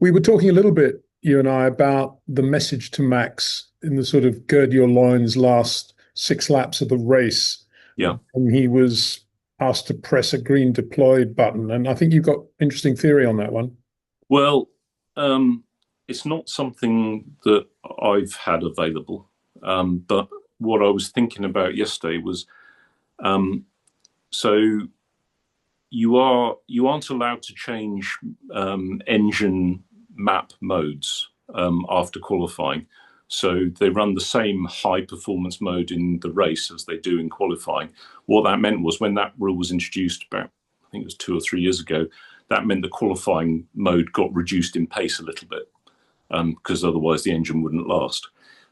We were talking a little bit, you and I, about the message to Max in the sort of gird your loins last 6 laps of the race. Yeah. And he was asked to press a green deploy button. And I think you've got interesting theory on that one. Well, it's not something that I've had available. But what I was thinking about yesterday was, so you aren't allowed to change engine map modes after qualifying. So they run the same high performance mode in the race as they do in qualifying. What that meant was when that rule was introduced about, I think it was 2 or 3 years ago, that meant the qualifying mode got reduced in pace a little bit because otherwise the engine wouldn't last.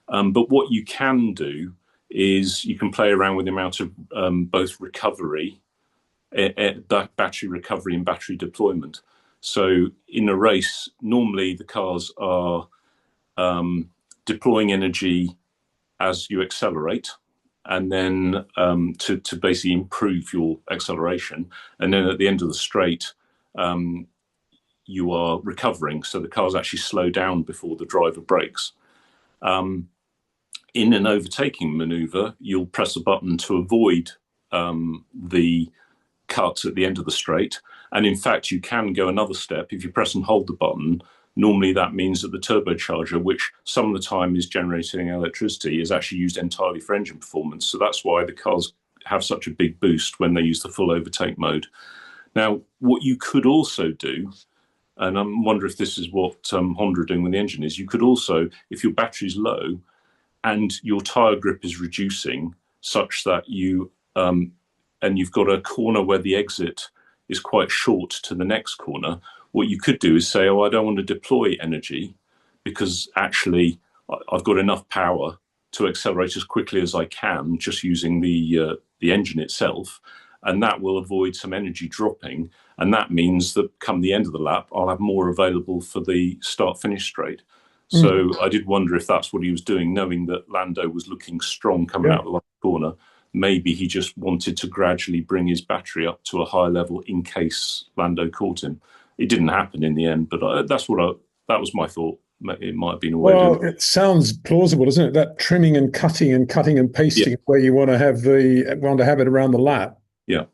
But what you can do is you can play around with the amount of both recovery, battery recovery and battery deployment. So in a race, normally the cars are deploying energy as you accelerate, and then to basically improve your acceleration. And then at the end of the straight, you are recovering. So the cars actually slow down before the driver brakes. In an overtaking maneuver, you'll press a button to avoid the cut at the end of the straight. And in fact, you can go another step. If you press and hold the button, normally that means that the turbocharger, which some of the time is generating electricity, is actually used entirely for engine performance. So that's why the cars have such a big boost when they use the full overtake mode. Now, what you could also do, and I wonder if this is what Honda are doing with the engine, is you could also, if your battery's low and your tyre grip is reducing such that you, and you've got a corner where the exit is quite short to the next corner, what you could do is say, oh, I don't want to deploy energy because actually I've got enough power to accelerate as quickly as I can just using the engine itself. And that will avoid some energy dropping. And that means that come the end of the lap, I'll have more available for the start-finish straight. So I did wonder if that's what he was doing, knowing that Lando was looking strong coming out of the last corner. Maybe he just wanted to gradually bring his battery up to a high level in case Lando caught him. It didn't happen in the end, but that was my thought. It might have been a way to do it. It sounds plausible, doesn't it? That trimming and cutting and pasting where you want to have it around the lap. Yeah.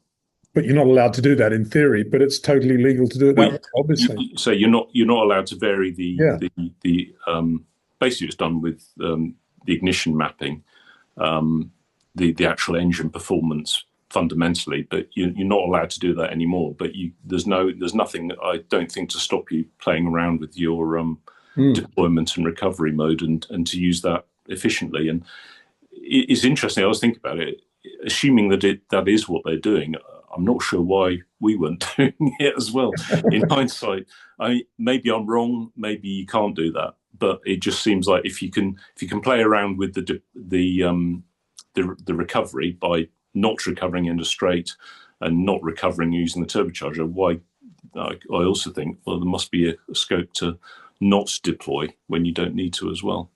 But you're not allowed to do that in theory, but it's totally legal to do it that way, obviously. So you're not allowed to vary the basically it's done with the ignition mapping, the actual engine performance fundamentally, but you're not allowed to do that anymore. But there's nothing, I don't think, to stop you playing around with your deployment and recovery mode and to use that efficiently. And it's interesting. I was thinking about it, assuming that is what they're doing. I'm not sure why we weren't doing it as well. In hindsight, maybe I'm wrong. Maybe you can't do that, but it just seems like if you can play around with the recovery by not recovering in a straight and not recovering using the turbocharger, why? I also think, well, there must be a scope to not deploy when you don't need to as well.